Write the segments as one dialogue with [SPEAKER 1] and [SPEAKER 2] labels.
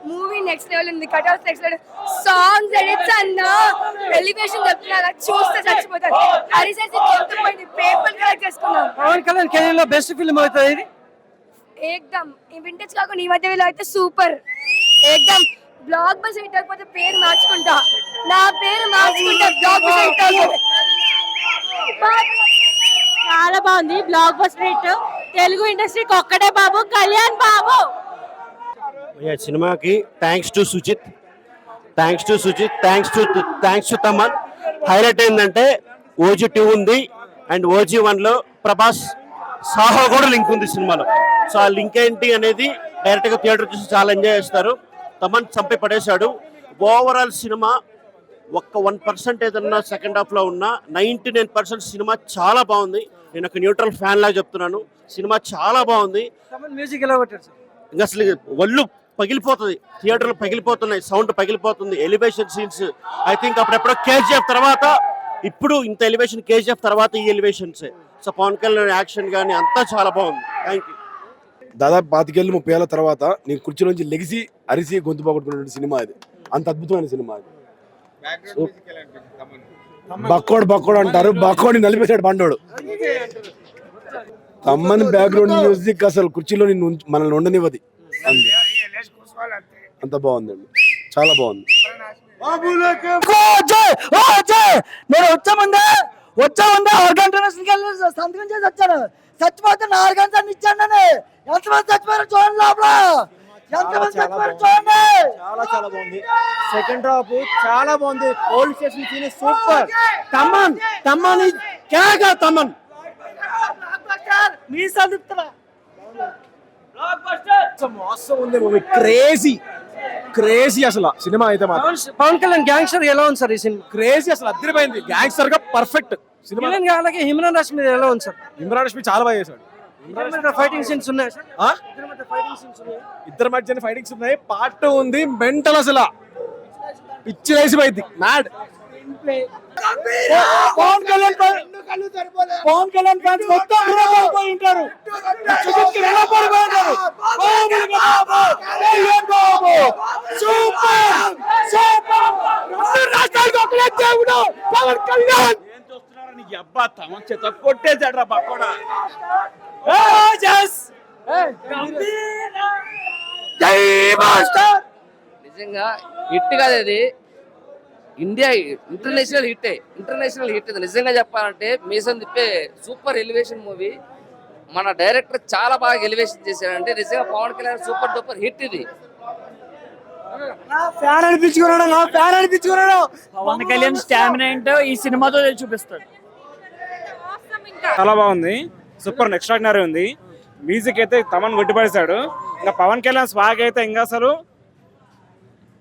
[SPEAKER 1] Movie next level ఉంది. Cutouts next level, songs edits అన్న elevation చెప్తున్నారు, చూస్తే చచ్చిపోతారు. హరిశేష్ పోయింది, పేపర్ కలెక్ట్ చేసుకున్నాం.
[SPEAKER 2] పవన్ కళ్యాణ్ కెరీర్ లో బెస్ట్ ఫిల్మ్ అవుతుంది ఇది.
[SPEAKER 1] ఏకదమ్ ఈ వింటేజ్ కాకుండా ఈ మధ్య వీళ్ళు అయితే సూపర్. ఏకదమ్ బ్లాక్ బస్టర్ హిట్ అయిపోతే పేరు మార్చుకుంటా, నా పేరు మార్చుకుంటా. బ్లాక్ బస్టర్ హిట్ అవుతుంది.
[SPEAKER 3] చాలా బాగుంది. Block buster hit. తెలుగు ఇండస్ట్రీకి ఒక్కడే బాబు, కళ్యాణ్ బాబు.
[SPEAKER 4] సినిమాకి thanks to Sujith, thanks to Thaman. Highlight ఏంటంటే ఓజీ 2 ఉంది అండ్ ఓజీ 1 లో ప్రభాస్ సాహో కూడా లింక్ ఉంది సినిమాలో. సో ఆ లింక్ ఏంటి అనేది డైరెక్ట్ గా థియేటర్ చూసి చాలా ఎంజాయ్ చేస్తారు. తమన్ చంపి పడేశాడు. ఓవరాల్ సినిమా ఒక్క 1% ఏదన్నా సెకండ్ హాఫ్ లో ఉన్న 99% సినిమా చాలా బాగుంది. నేను ఒక న్యూట్రల్ ఫ్యాన్ లాగా చెప్తున్నాను, సినిమా చాలా బాగుంది.
[SPEAKER 2] మ్యూజిక్ ఎలా కొట్టారు సార్?
[SPEAKER 4] ఇంకా అసలు ఒళ్ళు పగిలిపోతుంది, థియేటర్లు పగిలిపోతున్నాయి, సౌండ్ పగిలిపోతుంది. ఎలివేషన్ సీన్స్ ఐ థింక్ అప్పుడెప్పుడో కేజీఎఫ్ తర్వాత, ఇప్పుడు ఇంత ఎలివేషన్ కేజీఎఫ్ తర్వాత ఈ elevations. So Pawan Kalyan action కానీ అంతా చాలా బాగుంది. Thank you.
[SPEAKER 5] దాదాపు 25 ఏళ్ళ తర్వాత నేను కుర్చీ నుంచి లెగిసి అరిసి గొంతు పోగొట్టుకున్న సినిమా ఇది. అంత అద్భుతమైన సినిమా ఇది. బక్కోడు అంటారు, బక్కోడిని నలిపేశాడు బండోడు. తమ్మని బ్యాక్గ్రౌండ్ మ్యూజిక్ అసలు కుర్చీలో మనల్ని ఉండనివ్వది. అంత బాగుందండి, చాలా బాగుంది.
[SPEAKER 2] నేను వచ్చే ముందే 6 గంటల సంతకం చేసి వచ్చాను. చచ్చిపోతే 4 గంటలు ఇచ్చాను. ఎంతమంది చచ్చిపోయారు చూడండి, లోపల ఎంతమంది చచ్చిపోయారు చూడండి.
[SPEAKER 6] చాలా బాగుంది. సెకండ్ హాఫ్ చాలా బాగుంది. Police station scene super. Thaman
[SPEAKER 2] మీ చదువుతున్నా
[SPEAKER 6] మోసం ఉంది మూవీ. క్రేజీ అసలు సినిమా అయితే మాత్రం.
[SPEAKER 2] పవన్ కళ్యాణ్ గ్యాంగ్స్టర్ ఎలా ఉంది సార్ ఈ సినిమా?
[SPEAKER 6] క్రేజీ అసలు అద్దరిపోయింది. గ్యాంగ్స్టర్ గా పర్ఫెక్ట్ సినిమా.
[SPEAKER 2] అలాగే హిమరాన్ రష్మి ఎలా ఉంది సార్?
[SPEAKER 6] ఇమ్రాన్ హష్మి చాలా బాగా చేశాడు.
[SPEAKER 2] ఫైటింగ్ సీన్స్ ఉన్నాయి సార్?
[SPEAKER 6] ఇద్దరు మధ్యన ఫైటింగ్స్ ఉన్నాయి. పార్ట్ 2 ఉంది. మెంటల్ అసలు పిచ్చి వేసిపోయింది. మ్యాడ్.
[SPEAKER 2] పవన్ కళ్యాణ్ ఫ్యాన్స్ మొత్తం పడిపోయి ఉంటారు. పవన్ కళ్యాణ్
[SPEAKER 6] కొట్టేశాడు పక్కోడా.
[SPEAKER 7] నిజంగా హిట్ కాదు అది, ఇండియా ఇంటర్నేషనల్ హిట్ ఇది. నిజంగా చెప్పాలంటే మీసం తిప్పే సూపర్ ఎలివేషన్ మూవీ. మన డైరెక్టర్ చాలా బాగా ఎలివేషన్ చేశాడంటే నిజంగా Pawan Kalyan super duper hit ఇది.
[SPEAKER 2] ఫ్యాన్ అనిపించుకున్నాడు.
[SPEAKER 8] పవన్ కళ్యాణ్ స్టామినా ఏంటో ఈ సినిమాతో చూపిస్తాడు.
[SPEAKER 6] చాలా బాగుంది. సూపర్ ఎక్స్ట్రాడినరీ ఉంది. మ్యూజిక్ అయితే తమన్ కొట్టిపడేశాడు. ఇంకా పవన్ కళ్యాణ్ స్వాగ్ అయితే ఇంకా అసలు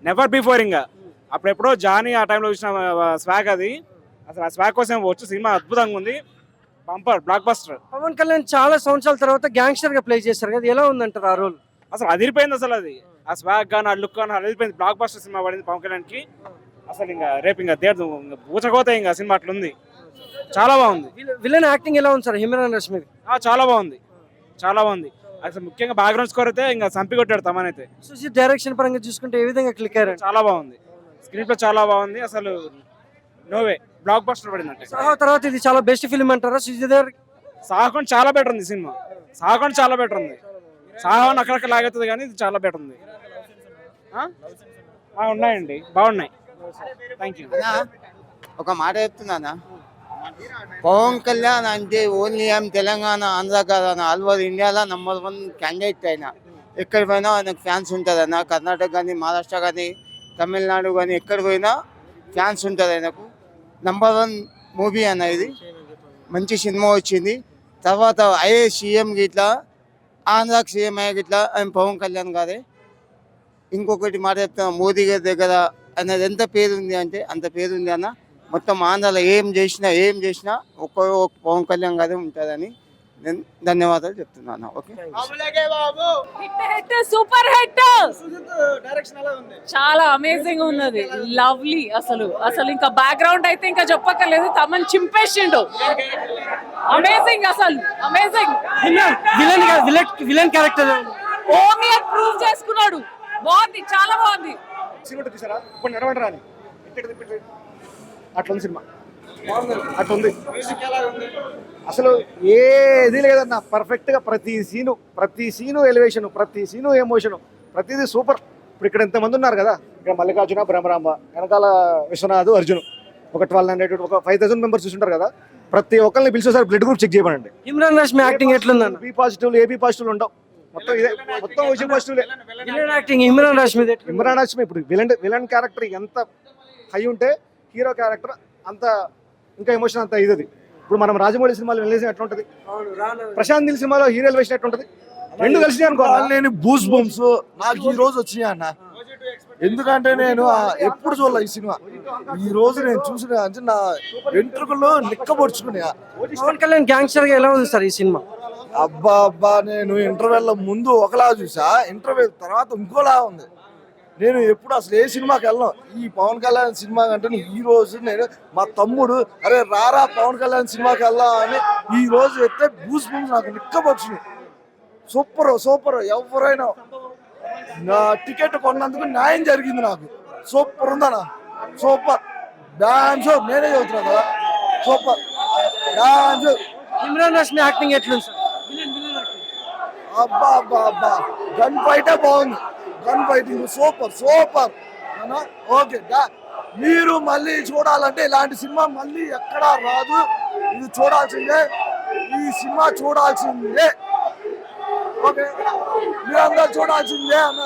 [SPEAKER 6] నెవర్ బిఫోర్. ఇంకా అప్పుడెప్పుడో జానీ ఆ టైంలో చూసిన స్వాగ్ అది. అసలు ఆ స్వాగ్ కోసం వచ్చే సినిమా అద్భుతంగా ఉంది. Bumper blockbuster.
[SPEAKER 2] Pawan Kalyan చాలా సంవత్సరాల తర్వాత గ్యాంగ్స్టర్ గా ప్లే చేశారు కదా, ఎలా ఉందంటారు ఆ రోల్?
[SPEAKER 6] అసలు అదిరిపోయింది. అసలు అది ఆ స్వాగ్ గాను, ఆ లుక్ గాను అదిరిపోయింది. బ్లాక్ బస్టర్ సినిమా పడింది పవన్ కళ్యాణ్ కి. అసలు ఇంకా రేపు ఇంకా దేడు ఊచకోతే ఇంకా సినిమా అట్లుంది. చాలా బాగుంది.
[SPEAKER 2] విలన్ యాక్టింగ్ ఎలా ఉంది సార్ హిమరాన్ రష్మి?
[SPEAKER 6] చాలా బాగుంది. అసలు ముఖ్యంగా బ్యాక్గ్రౌండ్ స్కోర్ అయితే ఇంకా సంపి కొట్టాడు తమన్ అయితే.
[SPEAKER 2] సుజిత్ డైరెక్షన్ పరంగా చూసుకుంటే ఏ విధంగా క్లిక్ అయ్యారు?
[SPEAKER 6] చాలా బాగుంది. స్క్రీన్ ప్లే చాలా బాగుంది. అసలు నోవే బ్లాక్ బస్టర్ పడింది. అంటే
[SPEAKER 2] సాహో తర్వాత ఇది చాలా బెస్ట్ ఫిల్మ్ అంటారా సుజిత్ గారు?
[SPEAKER 6] సాహో చాలా బెటర్ ఉంది సినిమా. సాహో చాలా బెటర్ ఉంది. సాహో అక్కడక్కడ లాగవుతుంది కానీ ఇది చాలా బెటర్ ఉంది. ఉన్నాయండి, బాగున్నాయి. Thank you.
[SPEAKER 9] ఒక మాట చెప్తున్నానా, పవన్ కళ్యాణ్ అంటే ఓన్లీ తెలంగాణ, ఆంధ్ర కాదన్న, ఆల్ ఓవర్ ఇండియాలో #1 క్యాండిడేట్ అయినా. ఎక్కడి పోయినా ఆయనకు ఫ్యాన్స్ ఉంటుంది అన్న. కర్ణాటక కానీ, మహారాష్ట్ర కానీ, తమిళనాడు కానీ ఎక్కడికి పోయినా ఫ్యాన్స్ ఉంటుంది ఆయనకు. #1 మూవీ అన్న ఇది. మంచి సినిమా వచ్చింది. తర్వాత అయ్యే సీఎం గిట్లా, ఆంధ్రాకి సీఎం అయ్యే గిట్లా ఆయన పవన్ కళ్యాణ్ గారే. ఇంకొకటి మాట చెప్తున్నా, మోదీ గారి దగ్గర అనేది ఎంత పేరు ఉంది అంటే అంత పేరు ఉంది అన్న. మొత్తం ఆంధ్రాలో ఏం చేసినా ఒక్క పవన్ కళ్యాణ్ గారే ఉంటారని నేను ధన్యవాదాలు చెప్తున్నాను. Okay,
[SPEAKER 3] super hit. చాలా అమేజింగ్ ఉన్నది. లవ్లీ. అసలు ఇంకా బ్యాక్గ్రౌండ్ అయితే ఇంకా చెప్పక్కర్లేదు. తమన్ చింపేసిండు. అమేజింగ్. అసలు amazing.
[SPEAKER 2] Villain character
[SPEAKER 3] only prove చేసుకున్నాడు. బాగుంది, చాలా బాగుంది.
[SPEAKER 6] సినిమా చూసారా ఇప్పుడు నడవండి రాని అట్లా ఉంది సినిమా అట్లా ఉంది అసలు ఏది లేదన్న పర్ఫెక్ట్ గా ప్రతి సీను ఎలివేషన్ ప్రతి సీను ఎమోషన్ ప్రతిదీ సూపర్. ఇప్పుడు ఇక్కడ ఎంతమంది ఉన్నారు కదా, ఇక్కడ మల్లికార్జున బ్రహ్మరాంబ వెనకాల విశ్వనాథ్ అర్జున్ ఒక 1200 ఒక 5000 మెంబర్స్ చూసుంటారు కదా, ప్రతి ఒక్కరిని పిలిచేసారి బ్లడ్ గ్రూప్ చెక్ చేయమనండి.
[SPEAKER 8] ఇమ్రాన్ హష్మి యాక్టింగ్ ఎట్లుందన్న?
[SPEAKER 6] బి పాజిటివ్ ఏబీ పాజిటివ్ ఉండవు, మొత్తం ఇదే మొత్తం OG positive.
[SPEAKER 8] Villain acting Emraan Hashmi
[SPEAKER 6] Emraan Hashmi ఇప్పుడు విలన్ క్యారెక్టర్ ఎంత హై ఉంటే హీరో క్యారెక్టర్ అంత ఇంకా ఎమోషన్ అంత ఇది. ఇప్పుడు మనం రాజమౌళి సినిమాలో ఎలివేషన్ ఎట్లా ఉంటుంది, ప్రశాంత్ నీల్ సినిమాలో హీరో ఎలివేషన్ ఎట్లా ఉంటుంది, రెండు కలిసి అనుకో.
[SPEAKER 2] నేను బూస్ బంప్స్ నాకు ఈ రోజు వచ్చినాయి అన్న, ఎందుకంటే నేను ఎప్పుడు చూడలే ఈ సినిమా. ఈ రోజు నేను చూసిన అంటే నా వెంట్రుకలు నిక్కబొడుచుకున్నా.
[SPEAKER 8] పవన్ కళ్యాణ్ గ్యాంగ్స్టర్ గా ఎలా ఉంది సార్ ఈ సినిమా?
[SPEAKER 2] అబ్బా నేను ఇంటర్వెల్ ముందు ఒకలా చూసా, ఇంటర్వెల్ తర్వాత ఇంకోలా ఉంది. నేను ఎప్పుడు అసలు ఏ సినిమాకి వెళ్ళను, ఈ పవన్ కళ్యాణ్ సినిమా కంటే ఈ రోజు నేను మా తమ్ముడు అరే రారా పవన్ కళ్యాణ్ సినిమాకి వెళ్దాం అని ఈ రోజు ఎత్తే బూస్ బంప్స్ నాకు నిక్కబొచ్చున్నాయి. సూపర్ ఎవరైనా నా టికెట్ కొన్నందుకు న్యాయం జరిగింది నాకు. సూపర్ ఉందన్నా, సూపర్ డాన్స్ షో నేనే చదువుతున్నా కదా, super dance show.
[SPEAKER 8] Imran Hashmi acting ఎట్లుంది సార్?
[SPEAKER 2] అబ్బా గన్ ఫైటే బాగుంది, గన్ ఫైటింగ్ సూపర్ ఓకే. మీరు మళ్ళీ చూడాలంటే ఇలాంటి సినిమా మళ్ళీ ఎక్కడా రాదు, ఇది చూడాల్సిందే, ఈ సినిమా చూడాల్సిందే. ఓకే మీరందరూ చూడాల్సిందే అన్న.